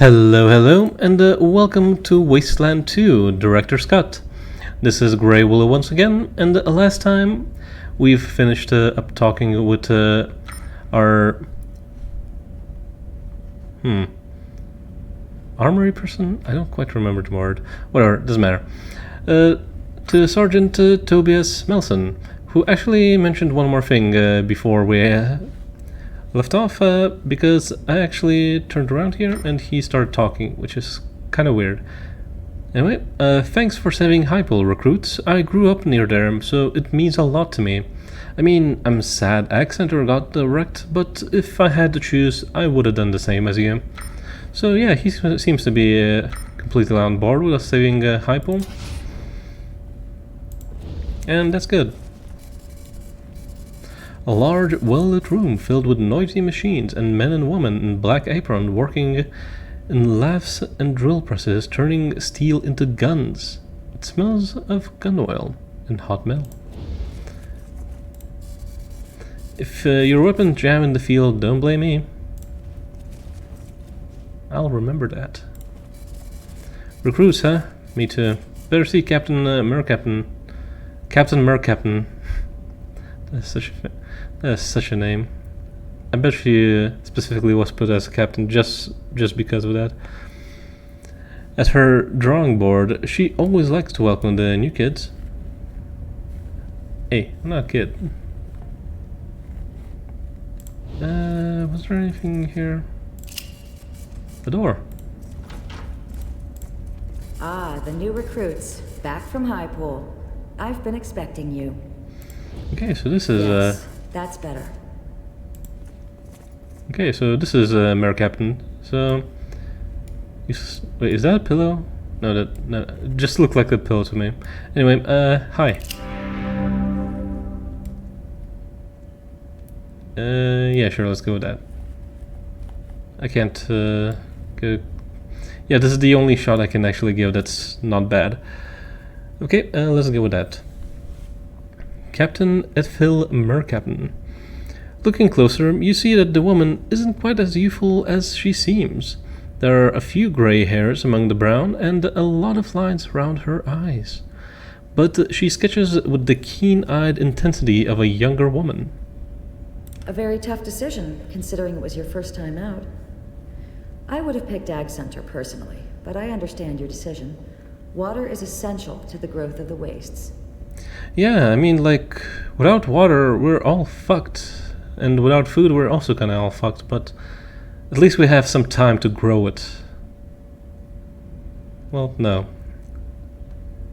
Hello, and welcome to Wasteland 2, Director's Cut. This is Grey Willow once again, and last time we've finished up talking with our... armory person? I don't quite remember the word. Whatever, doesn't matter. To Sergeant Tobias Melson, who actually mentioned one more thing before we... left off because I actually turned around here and he started talking, which is kind of weird. Anyway, thanks for saving Hypel, recruits. I grew up near there, so it means a lot to me. I mean, I'm sad Accenter got wrecked, but if I had to choose, I would have done the same as you. So yeah, he seems to be completely on board with us saving Hypel. And that's good. A large, well-lit room filled with noisy machines and men and women in black apron working in lathes and drill presses, turning steel into guns. It smells of gun oil and hot metal. If your weapons jam in the field, don't blame me. I'll remember that. Recruits, huh? Me too. Better see Captain Mercaptain. Captain Mercaptain. That's such a name. I bet she specifically was put as a captain just because of that. At her drawing board, she always likes to welcome the new kids. Hey, I'm not a kid. Was there anything here? The door. Ah, the new recruits, back from Hypel. I've been expecting you. Okay, so this is yes, that's better. Okay, so this is Mercaptain. So, wait, is that a pillow? No, it just looked like a pillow to me. Anyway, hi. Yeah, sure, let's go with that. I can't go. Yeah, this is the only shot I can actually give that's not bad. Okay, let's go with that. Captain Ethil Mercaptain. Looking closer, you see that the woman isn't quite as youthful as she seems. There are a few grey hairs among the brown and a lot of lines around her eyes. But she sketches with the keen-eyed intensity of a younger woman. A very tough decision, considering it was your first time out. I would have picked Ag Center personally, but I understand your decision. Water is essential to the growth of the wastes. Yeah, I mean, like, without water, we're all fucked. And without food, we're also kinda all fucked, but at least we have some time to grow it. Well, no.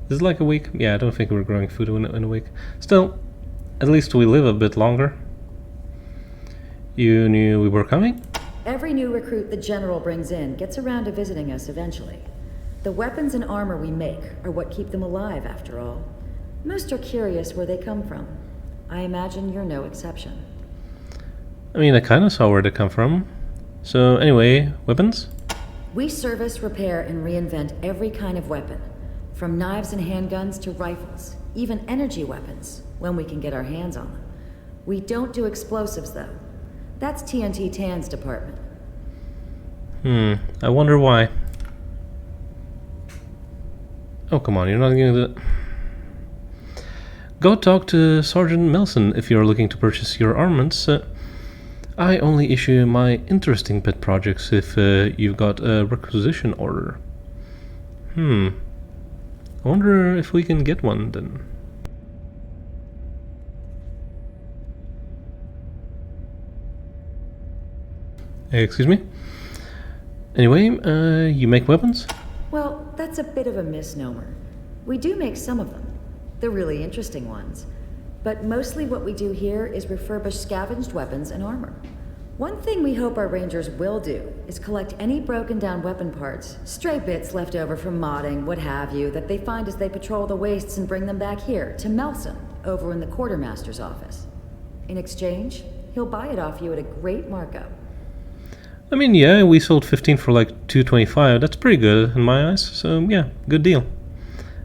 Is it like a week? Yeah, I don't think we're growing food in a week. Still, at least we live a bit longer. You knew we were coming? Every new recruit the General brings in gets around to visiting us eventually. The weapons and armor we make are what keep them alive, after all. Most are curious where they come from. I imagine you're no exception. I mean, I kinda saw where they come from. So, anyway, weapons? We service, repair, and reinvent every kind of weapon. From knives and handguns to rifles, even energy weapons, when we can get our hands on them. We don't do explosives, though. That's TNT Tan's department. I wonder why. Oh, come on, you're not going to... Go talk to Sergeant Melson if you're looking to purchase your armaments. I only issue my interesting pet projects if you've got a requisition order. I wonder if we can get one then. Excuse me? Anyway, you make weapons? Well, that's a bit of a misnomer. We do make some of them. The really interesting ones. But mostly what we do here is refurbish scavenged weapons and armor. One thing we hope our Rangers will do is collect any broken down weapon parts, stray bits left over from modding, what have you, that they find as they patrol the wastes and bring them back here, to Melson, over in the Quartermaster's office. In exchange, he'll buy it off you at a great markup. I mean, yeah, we sold 15 for like $225. That's pretty good in my eyes, so yeah, good deal.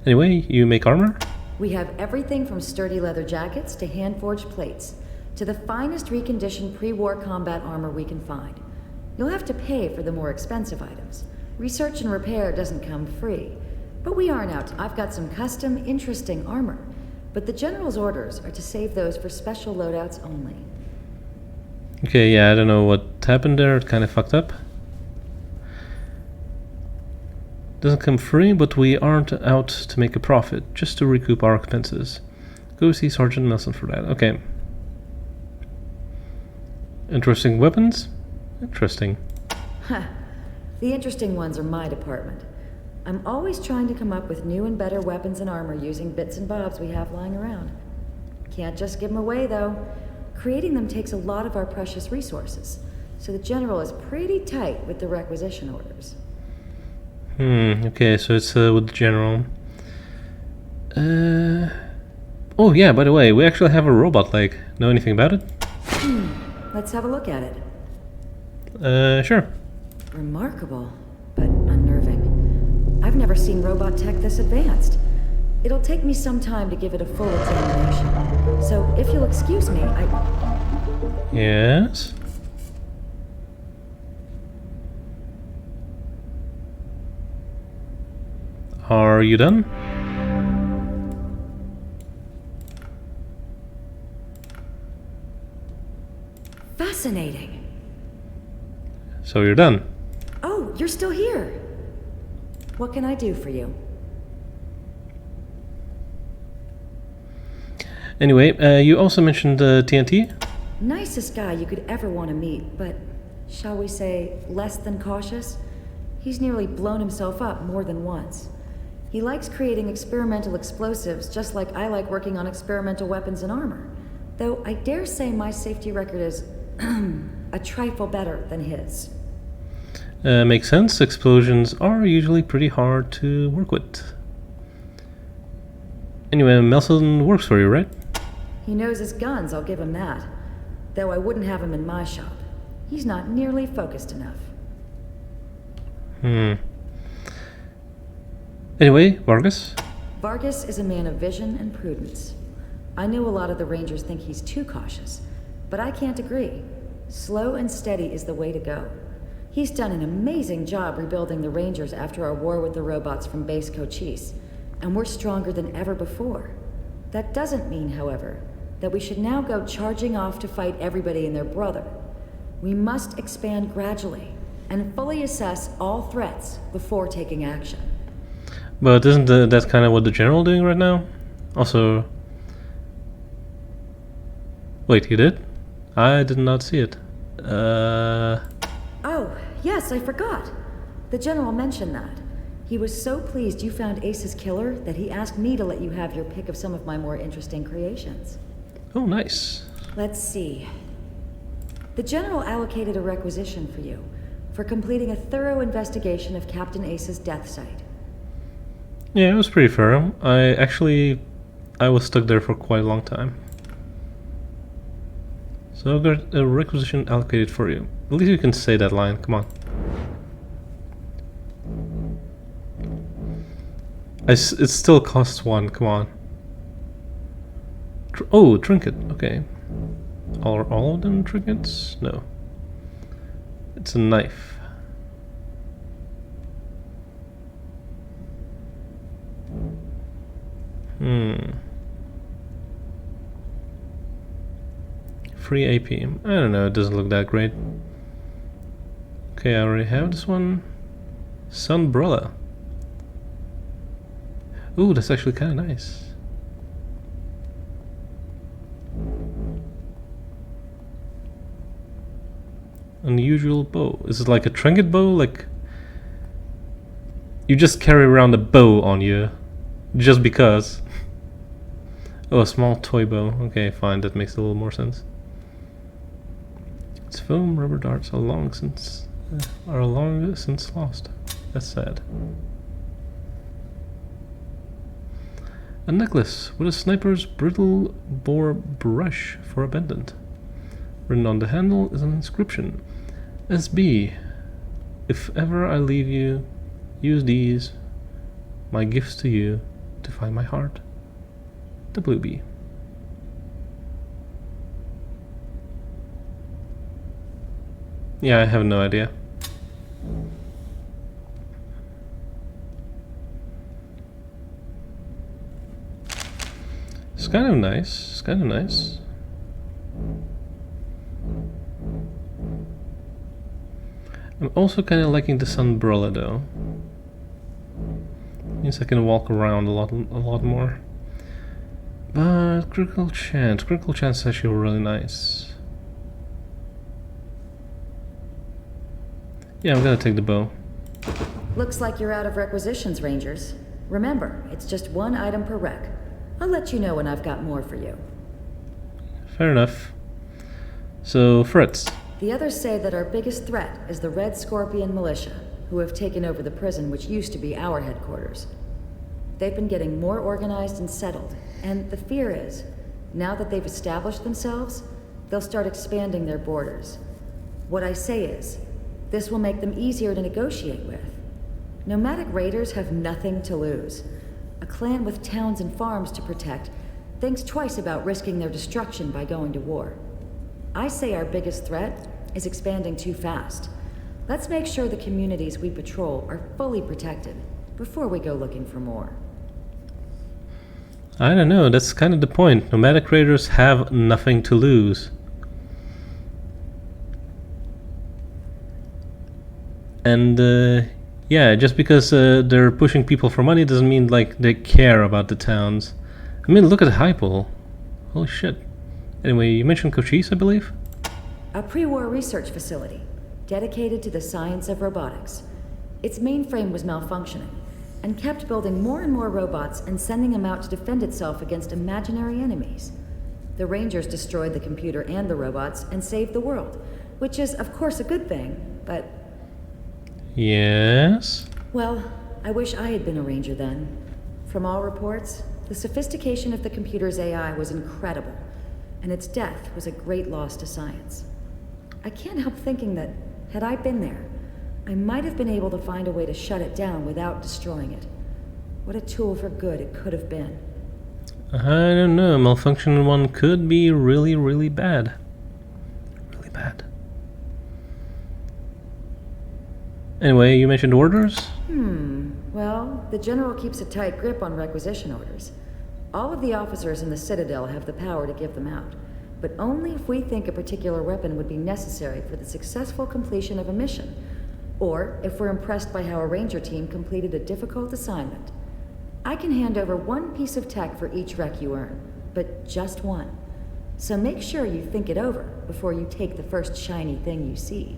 Anyway, you make armor? We have everything from sturdy leather jackets to hand-forged plates, to the finest reconditioned pre-war combat armor we can find. You'll have to pay for the more expensive items. Research and repair doesn't come free. But we aren't out. I've got some custom, interesting armor. But the General's orders are to save those for special loadouts only. Okay, yeah, I don't know what happened there. It kind of fucked up. Doesn't come free, but we aren't out to make a profit, just to recoup our expenses. Go see Sergeant Nelson for that. Okay. Interesting weapons? Interesting. Huh. The interesting ones are my department. I'm always trying to come up with new and better weapons and armor using bits and bobs we have lying around. Can't just give them away, though. Creating them takes a lot of our precious resources, so the General is pretty tight with the requisition orders. Okay, so it's with the General. Oh yeah, by the way, we actually have a robot leg. Know anything about it? Let's have a look at it. Sure. Remarkable, but unnerving. I've never seen robot tech this advanced. It'll take me some time to give it a full examination. So if you'll excuse me, Yes? Are you done? Fascinating. So you're done. Oh, you're still here. What can I do for you? Anyway, you also mentioned TNT? Nicest guy you could ever want to meet, but shall we say less than cautious? He's nearly blown himself up more than once. He likes creating experimental explosives just like I like working on experimental weapons and armor. Though I dare say my safety record is a trifle better than his. Makes sense. Explosions are usually pretty hard to work with. Anyway, Melson works for you, right? He knows his guns, I'll give him that. Though I wouldn't have him in my shop. He's not nearly focused enough. Anyway, Vargas? Vargas is a man of vision and prudence. I know a lot of the Rangers think he's too cautious, but I can't agree. Slow and steady is the way to go. He's done an amazing job rebuilding the Rangers after our war with the robots from Base Cochise, and we're stronger than ever before. That doesn't mean, however, that we should now go charging off to fight everybody and their brother. We must expand gradually and fully assess all threats before taking action. But isn't that kind of what the General doing right now? Also... Wait, he did? I did not see it. Oh, yes, I forgot. The General mentioned that. He was so pleased you found Ace's killer that he asked me to let you have your pick of some of my more interesting creations. Oh, nice. Let's see. The General allocated a requisition for you, for completing a thorough investigation of Captain Ace's death site. Yeah, it was pretty thorough. I was stuck there for quite a long time. So I've got a requisition allocated for you. At least you can say that line, come on. It still costs 1, come on. Oh, trinket, okay. Are all of them trinkets? No. It's a knife. Free AP. I don't know, it doesn't look that great. Okay, I already have this one. Sunbrella. Ooh, that's actually kind of nice. Unusual bow. Is it like a trinket bow? Like you just carry around a bow on you just because. Oh, a small toy bow. Okay, fine, that makes a little more sense. Its foam rubber darts are long since lost. That's sad. A necklace with a sniper's brittle bore brush for a pendant. Written on the handle is an inscription. SB, if ever I leave you, use these, my gifts to you, to find my heart. The Blue Bee. Yeah, I have no idea. It's kind of nice. It's kind of nice. I'm also kind of liking this umbrella though. Means I can walk around a lot more. But critical chance is actually really nice. Yeah, I'm gonna take the bow. Looks like you're out of requisitions, Rangers. Remember, it's just one item per rec. I'll let you know when I've got more for you. Fair enough. So, Fritz. The others say that our biggest threat is the Red Scorpion militia, who have taken over the prison which used to be our headquarters. They've been getting more organized and settled, and the fear is, now that they've established themselves, they'll start expanding their borders. What I say is, this will make them easier to negotiate with. Nomadic raiders have nothing to lose. A clan with towns and farms to protect thinks twice about risking their destruction by going to war. I say our biggest threat is expanding too fast. Let's make sure the communities we patrol are fully protected before we go looking for more. I don't know, that's kind of the point. Nomadic raiders have nothing to lose. And yeah, just because they're pushing people for money doesn't mean like they care about the towns. I mean, look at Hypel. Holy shit. Anyway, you mentioned Cochise, I believe? A pre-war research facility dedicated to the science of robotics. Its mainframe was malfunctioning and kept building more and more robots and sending them out to defend itself against imaginary enemies. The Rangers destroyed the computer and the robots and saved the world, which is of course a good thing, but... Yes? Well, I wish I had been a Ranger then. From all reports, the sophistication of the computer's AI was incredible, and its death was a great loss to science. I can't help thinking that, had I been there, I might have been able to find a way to shut it down without destroying it. What a tool for good it could have been. I don't know, malfunction one could be really, really bad. Really bad. Anyway, you mentioned orders? Well, the General keeps a tight grip on requisition orders. All of the officers in the Citadel have the power to give them out, but only if we think a particular weapon would be necessary for the successful completion of a mission, or if we're impressed by how a Ranger team completed a difficult assignment. I can hand over one piece of tech for each rec you earn, but just one. So make sure you think it over before you take the first shiny thing you see.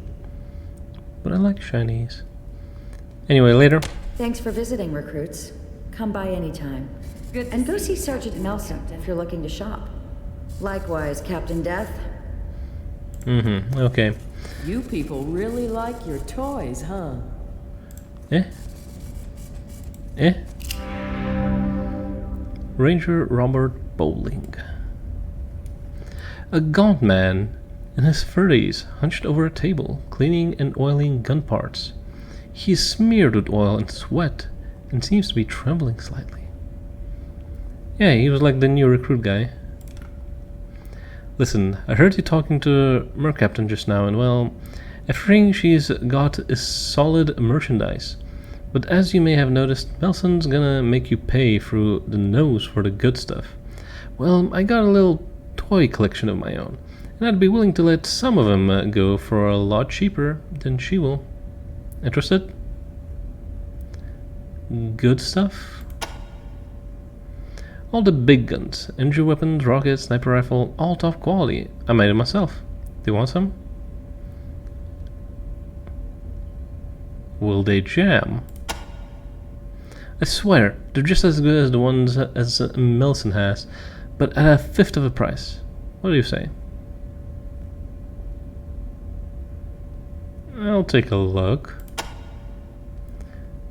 But I like shinies. Anyway, later. Thanks for visiting, recruits. Come by anytime. Good. And go see Sergeant Nelson if you're looking to shop. Likewise, Captain Death. Okay. You people really like your toys, huh? Ranger Robert Bowling. A gaunt man in his 30s, hunched over a table, cleaning and oiling gun parts. He is smeared with oil and sweat, and seems to be trembling slightly. Yeah, he was like the new recruit guy. Listen, I heard you talking to Mercaptain just now, and well, everything she's got is solid merchandise. But as you may have noticed, Melson's gonna make you pay through the nose for the good stuff. Well, I got a little toy collection of my own, and I'd be willing to let some of them go for a lot cheaper than she will. Interested? Good stuff? All the big guns, energy weapons, rockets, sniper rifle, all top quality. I made it myself. Do you want some? Will they jam? I swear, they're just as good as the ones as Melson has, but at a fifth of the price. What do you say? I'll take a look.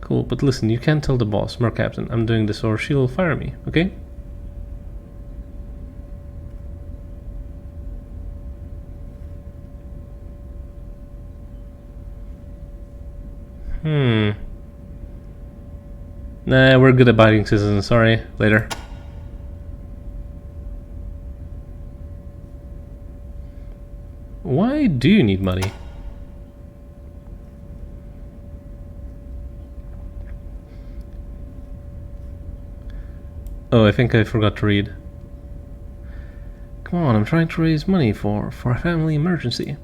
Cool, but listen, you can't tell the boss, Mercaptain, I'm doing this or she'll fire me, okay? Nah, we're good at biting citizens, sorry. Later. Why do you need money? Oh, I think I forgot to read. Come on, I'm trying to raise money for a family emergency.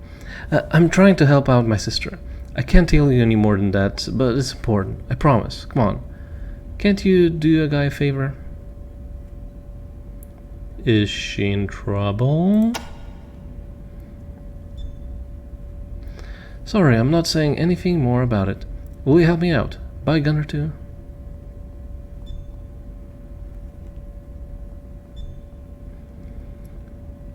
I'm trying to help out my sister. I can't tell you any more than that, but it's important. I promise. Come on. Can't you do a guy a favor? Is she in trouble? Sorry, I'm not saying anything more about it. Will you help me out? Buy a gun or two?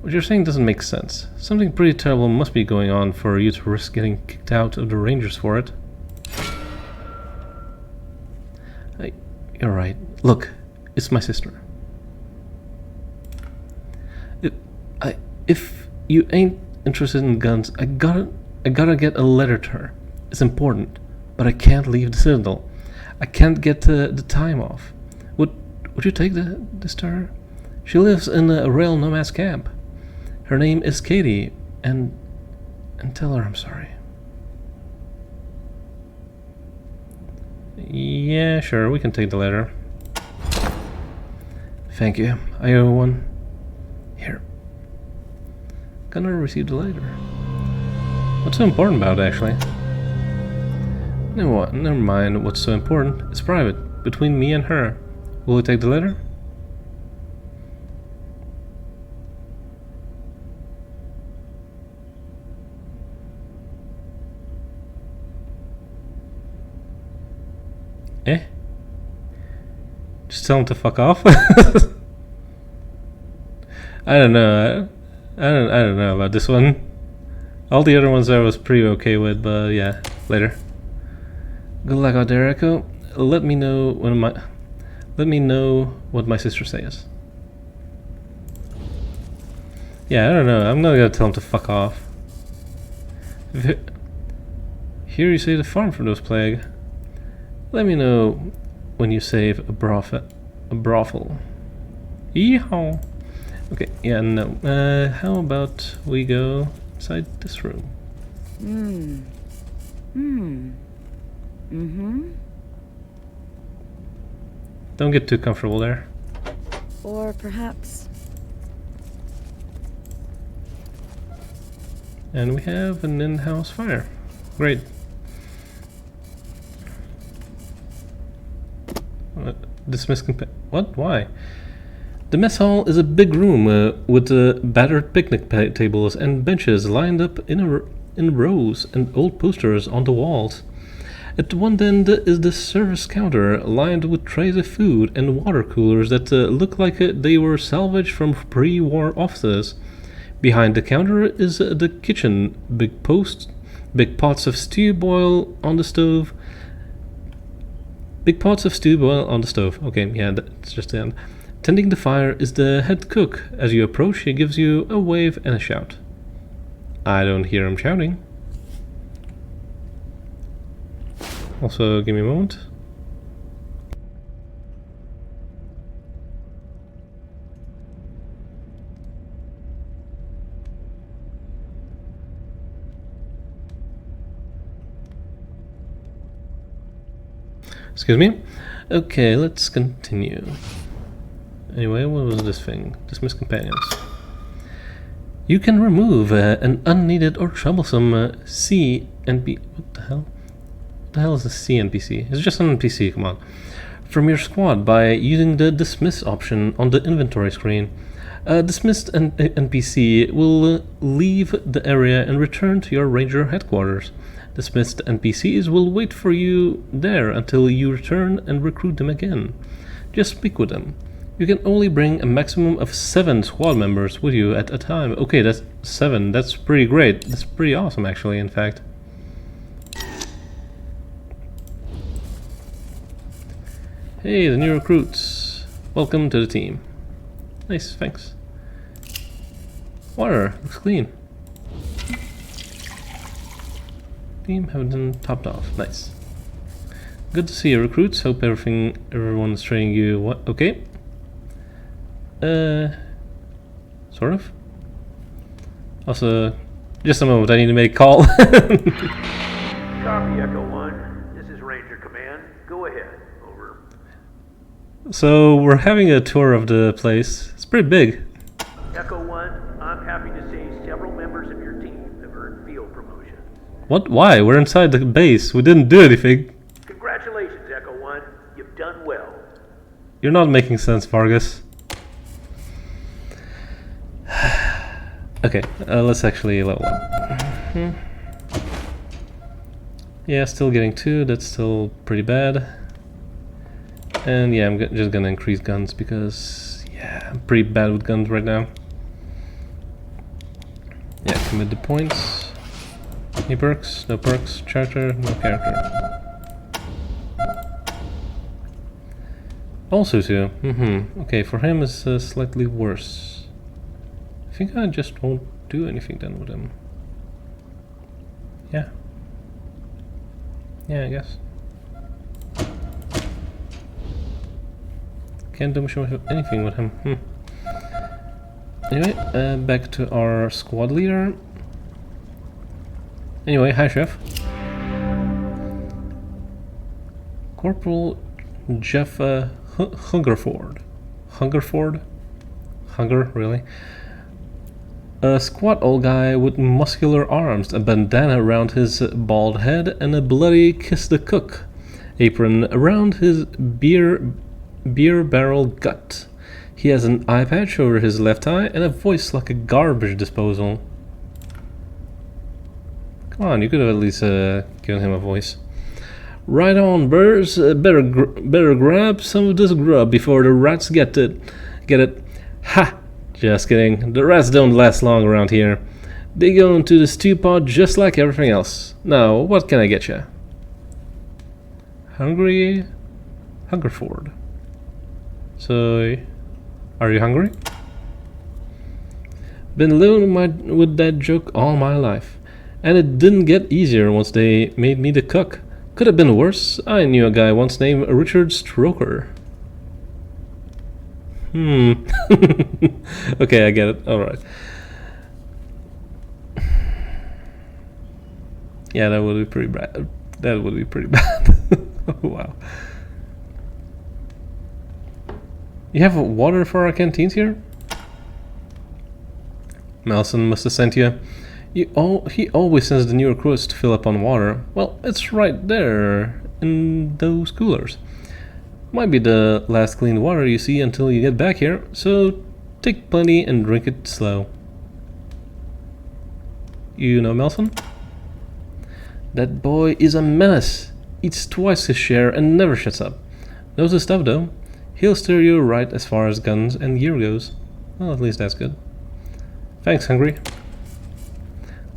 What you're saying doesn't make sense. Something pretty terrible must be going on for you to risk getting kicked out of the Rangers for it. You're right. Look, it's my sister. If you ain't interested in guns, I gotta get a letter to her. It's important, but I can't leave the Citadel. I can't get the time off. Would you take this to her? She lives in a rail nomad's camp. Her name is Katie, and tell her I'm sorry. Yeah, sure, we can take the letter. Thank you. I owe one. Here. Gonna receive the letter. What's so important about it, actually? Never mind what's so important. It's private, between me and her. Will you take the letter? Eh? Just tell him to fuck off? I don't know. I don't know about this one. All the other ones I was pretty okay with, but yeah, later. Good luck out there, Echo. Let me know what my sister says. Yeah, I don't know. I'm not gonna tell him to fuck off. Here you save the farm from those plague. Let me know when you save a brothel. Yeehaw! Okay, yeah, no. How about we go inside this room? Don't get too comfortable there. Or perhaps... And we have an in-house fire. Great. Dismiss what? Why? The mess hall is a big room with battered picnic tables and benches lined up in rows and old posters on the walls. At one end is the service counter lined with trays of food and water coolers that look like they were salvaged from pre-war offices. Behind the counter is the kitchen, big pots of stew boil on the stove. Big pots of stew boil on the stove. Okay, yeah, that's just the end. Tending the fire is the head cook. As you approach, he gives you a wave and a shout. I don't hear him shouting. Also, give me a moment. Excuse me. Okay, let's continue. Anyway, what was this thing? Dismiss companions. You can remove an unneeded or troublesome C NPC. What the hell? What the hell is a C NPC? It's just an NPC, come on. From your squad by using the dismiss option on the inventory screen. A dismissed NPC will leave the area and return to your ranger headquarters. Dismissed NPCs will wait for you there until you return and recruit them again. Just speak with them. You can only bring a maximum of 7 squad members with you at a time. Okay, that's 7. That's pretty great. That's pretty awesome, actually, in fact. Hey, the new recruits. Welcome to the team. Nice, thanks. Water. Looks clean. Team have been topped off. Nice. Good to see you, recruits. Hope everyone's training you. What? Okay. Sort of. Also, just a moment. I need to make a call. Copy, Echo 1. This is Ranger Command. Go ahead. Over. So we're having a tour of the place. It's pretty big. Echo 1, I'm happy to say several members of your team have earned field promotions. What? Why? We're inside the base. We didn't do anything. Congratulations, Echo 1. You've done well. You're not making sense, Vargas. Okay, let's actually level up. Yeah, still getting 2. That's still pretty bad. And yeah, I'm just gonna increase guns because, yeah, I'm pretty bad with guns right now. Yeah, commit the points. Any perks? No perks. Character? No character. Also 2. Okay, for him it's slightly worse. I think I just won't do anything then with him. Yeah. Yeah, I guess. Can't do much of anything with him. Anyway, back to our squad leader. Anyway, hi Chef. Corporal Jeff Hungerford. Hungerford? Hunger, really? A squat old guy with muscular arms, a bandana around his bald head, and a bloody kiss the cook apron around his beer barrel gut. He has an eye patch over his left eye and a voice like a garbage disposal. Come on, you could have at least given him a voice. Right on, birds. Better grab some of this grub before the rats get it. Ha! Just kidding. The rats don't last long around here. They go into the stew pot just like everything else. Now, what can I get you? Hungerford. So, are you hungry? Been living with that joke all my life, and it didn't get easier once they made me the cook. Could have been worse. I knew a guy once named Richard Stroker. Okay, I get it. Alright. Yeah, that would be pretty bad. That would be pretty bad. Wow. You have water for our canteens here? Melson must have sent you. He always sends the new recruits to fill up on water. Well, it's right there in those coolers. Might be the last clean water you see until you get back here, so take plenty and drink it slow. You know Melson? That boy is a menace. Eats twice his share and never shuts up. Knows his stuff though. He'll steer you right as far as guns and gear goes. Well, at least that's good. Thanks, Hungry.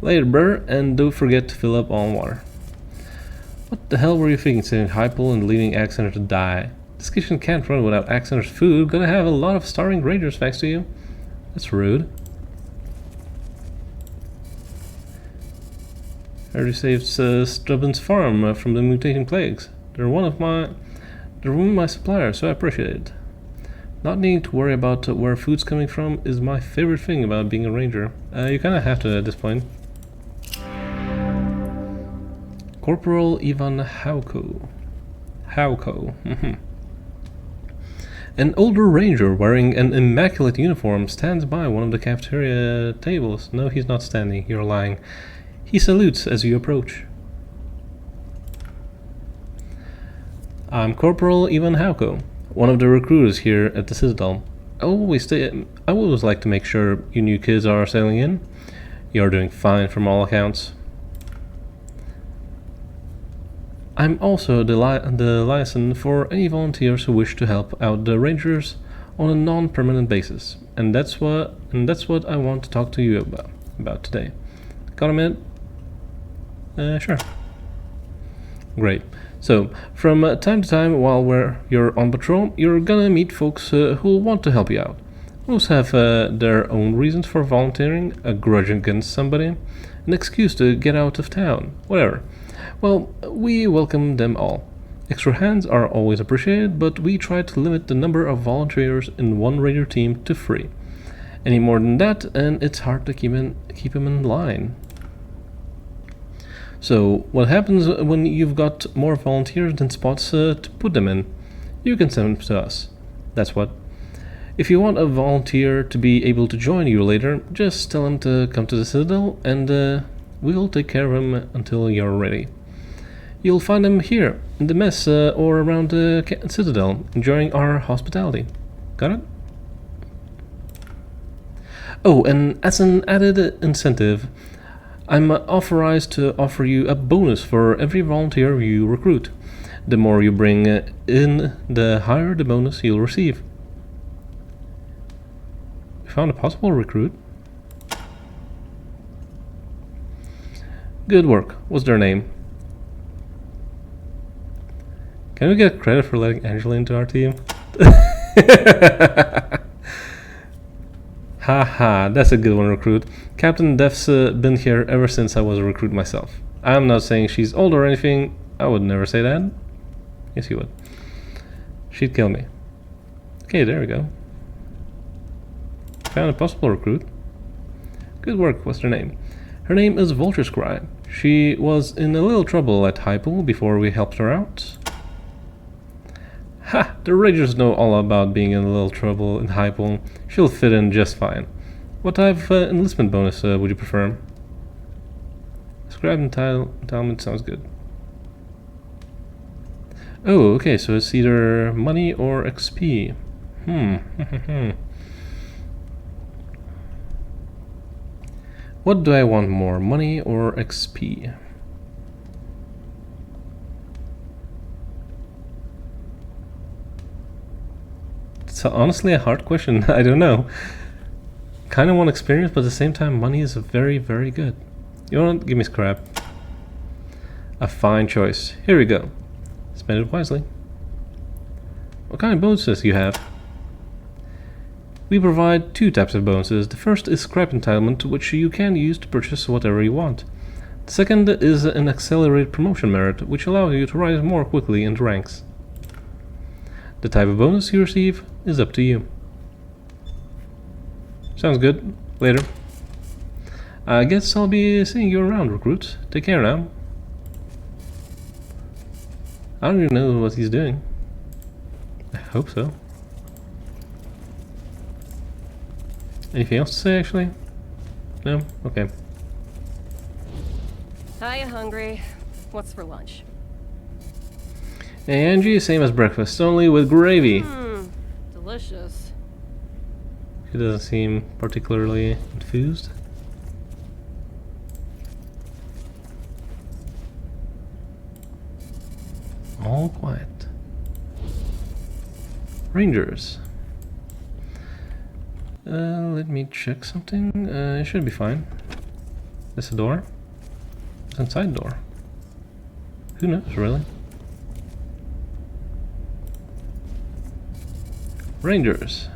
Later, brr, and don't forget to fill up on water. What the hell were you thinking, sending Hypel and leaving Accenter to die? This kitchen can't run without Accenter's food. Gonna have a lot of starving rangers thanks to you. That's rude. I already saved Stubbins Farm from the mutating plagues. They're one of my suppliers, so I appreciate it. Not needing to worry about where food's coming from is my favorite thing about being a ranger. You kinda have to at this point. Corporal Ivan Hawco. An older ranger wearing an immaculate uniform stands by one of the cafeteria tables. No, he's not standing, you're lying. He salutes as you approach. I'm Corporal Ivan Hawco, one of the recruiters here at the Citadel. I always like to make sure you new kids are settling in. You're doing fine from all accounts. I'm also the liaison for any volunteers who wish to help out the Rangers on a non-permanent basis, and that's what I want to talk to you about today. Got a minute? Sure. Great. So, from time to time while you're on patrol, you're gonna meet folks who'll want to help you out. Most have their own reasons for volunteering, a grudge against somebody, an excuse to get out of town, whatever. Well, we welcome them all. Extra hands are always appreciated, but we try to limit the number of volunteers in one Ranger team to 3. Any more than that, and it's hard to keep them in line. So, what happens when you've got more volunteers than spots to put them in? You can send them to us. That's what. If you want a volunteer to be able to join you later, just tell him to come to the Citadel and we'll take care of him until you're ready. You'll find him here, in the mess or around the Citadel, enjoying our hospitality. Got it? Oh, and as an added incentive, I'm authorized to offer you a bonus for every volunteer you recruit. The more you bring in, the higher the bonus you'll receive. We found a possible recruit. Good work. What's their name? Can we get credit for letting Angela into our team? Haha, that's a good one, recruit. Captain Def's been here ever since I was a recruit myself. I'm not saying she's old or anything. I would never say that. Yes, you would. She'd kill me. Okay, there we go. Found a possible recruit. Good work. What's her name? Her name is Vulture Scribe. She was in a little trouble at Hypel before we helped her out. Ha! The Rangers know all about being in a little trouble in Hypel. She'll fit in just fine. What type of enlistment bonus would you prefer? Scribe entitlement sounds good. Oh, okay, so it's either money or XP. What do I want more, money or XP? It's honestly a hard question. I don't know. Kind of want experience, but at the same time, money is very, very good. You want to give me scrap? A fine choice. Here we go. Spend it wisely. What kind of bonuses you have? We provide two types of bonuses. The first is scrap entitlement, which you can use to purchase whatever you want. The second is an accelerated promotion merit, which allows you to rise more quickly in the ranks. The type of bonus you receive is up to you. Sounds good. Later. I guess I'll be seeing you around, recruits. Take care now. I don't even know what he's doing. I hope so. Anything else to say, actually? No? Okay. Hiya, hungry. What's for lunch? Hey, Angie, same as breakfast, only with gravy. Delicious. She doesn't seem particularly enthused. All quiet. Rangers. Let me check something. It should be fine. There's a door. It's inside the door. Who knows, really? Rangers.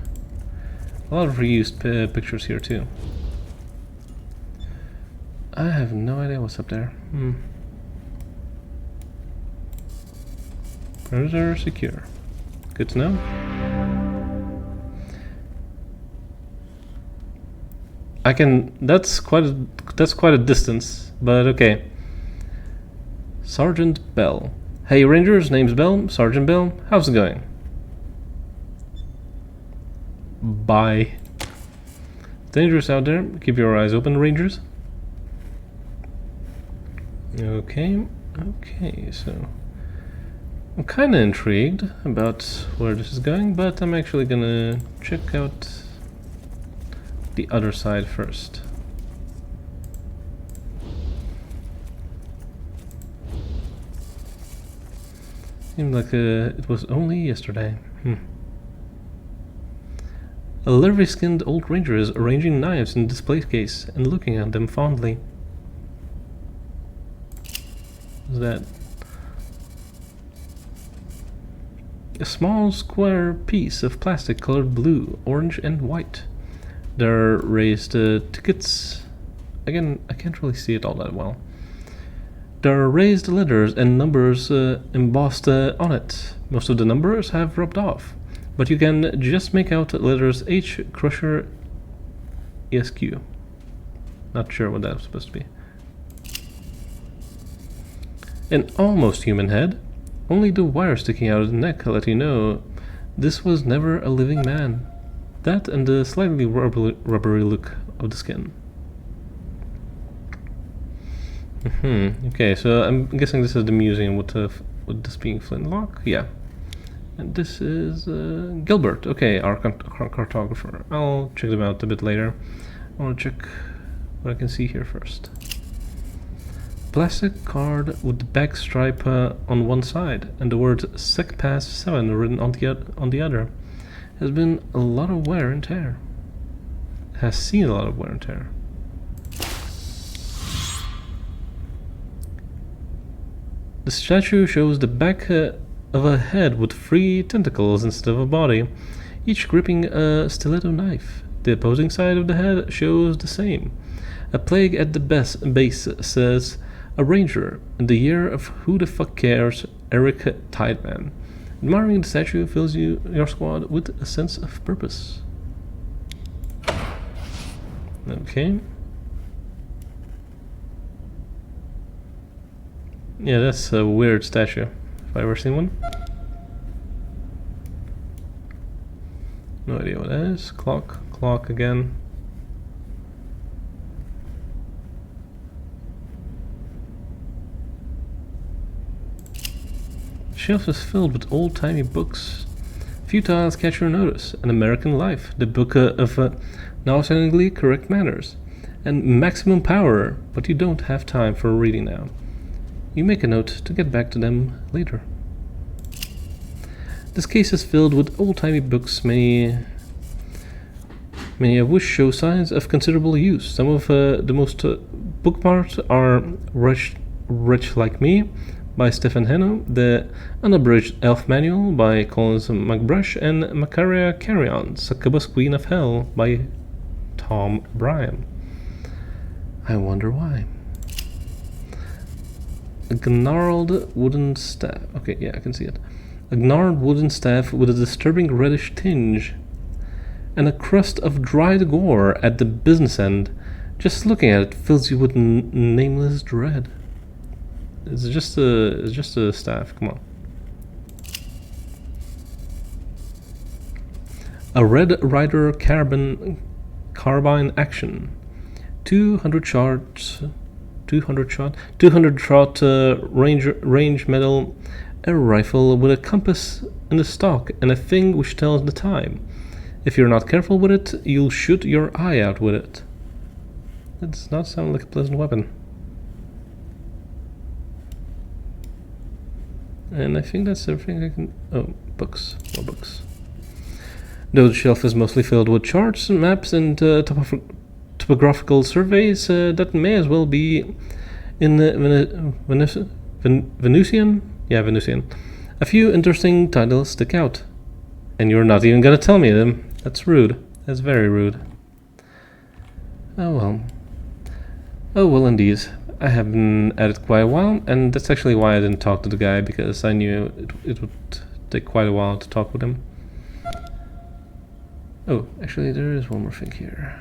A lot of reused pictures here too. I have no idea what's up there. Perimeter secure. Good to know. I can. That's quite a distance, but okay. Sergeant Bell. Hey Rangers, name's Bell. Sergeant Bell. How's it going? Bye. Dangerous out there. Keep your eyes open, Rangers. Okay. Okay, so I'm kind of intrigued about where this is going, but I'm actually gonna check out the other side first. Seemed like it was only yesterday. A leathery-skinned old ranger is arranging knives in a display case and looking at them fondly. What's that? A small square piece of plastic colored blue, orange, and white. There are raised tickets. Again, I can't really see it all that well. There are raised letters and numbers embossed on it. Most of the numbers have rubbed off, but you can just make out the letters H, Crusher, ESQ. Not sure what that's supposed to be. An almost human head. Only the wire sticking out of the neck let you know This was never a living man. That and the slightly rubbery look of the skin. Okay, so I'm guessing this is the museum with this being flintlock. Yeah. And this is Gilbert. Okay, our cartographer. I'll check them out a bit later. I want to check what I can see here first. Plastic card with the back stripe on one side and the word Sec Pass 7 written on the other. Has been a lot of wear and tear. Has seen a lot of wear and tear. The statue shows the back of a head with 3 tentacles instead of a body, each gripping a stiletto knife. The opposing side of the head shows the same. A plague at the base says, "A Ranger, in the year of who the fuck cares, Eric Tideman." Admiring the statue fills your squad with a sense of purpose. Okay. Yeah, that's a weird statue. Have I ever seen one? No idea what that is. Clock again. The shelf is filled with old-timey books. Few titles catch your notice. An American Life, the book of now-soundingly correct manners, and Maximum Power, but you don't have time for reading now. You make a note to get back to them later. This case is filled with old-timey books, many of which show signs of considerable use. Some of the most bookmarked are Wretch Like Me by Stephen Heno, the Unabridged Elf Manual by Collins McBrush, and Macaria Carrion, Succubus Queen of Hell by Tom Bryan. I wonder why. A gnarled wooden staff. Okay, yeah, I can see it. A gnarled wooden staff with a disturbing reddish tinge, and a crust of dried gore at the business end. Just looking at it fills you with nameless dread. It's just a staff. Come on. A Red Rider carbine action. 200 shot range medal, a rifle with a compass in the stock, and a thing which tells the time. If you're not careful with it, you'll shoot your eye out with it. That does not sound like a pleasant weapon. And I think that's everything I can... Oh, books. More books. Though the shelf is mostly filled with charts, maps, and topographical surveys, that may as well be in Venusian? Yeah, Venusian. A few interesting titles stick out. And you're not even gonna tell me them. That's rude. That's very rude. Oh well. Oh well, indeed. I have been at it quite a while, and that's actually why I didn't talk to the guy, because I knew it would take quite a while to talk with him. Oh, actually there is one more thing here.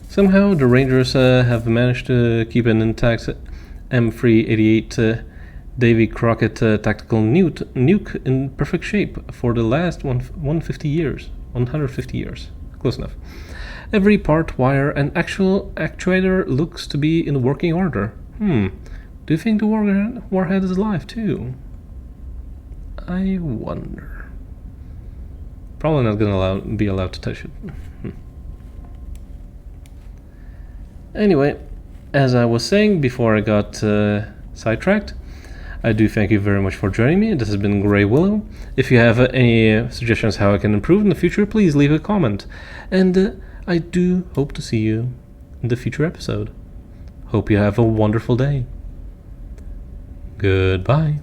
Somehow the Rangers have managed to keep an intact M388 Davy Crockett tactical nuke in perfect shape for the last 150 years. 150 years. Close enough. Every part, wire, and actual actuator looks to be in working order. Do you think the warhead is alive too? I wonder. Probably not gonna be allowed to touch it. Anyway, as I was saying before I got sidetracked, I do thank you very much for joining me. This has been Grey Willow. If you have any suggestions how I can improve in the future, please leave a comment. And I do hope to see you in the future episode. Hope you have a wonderful day. Goodbye.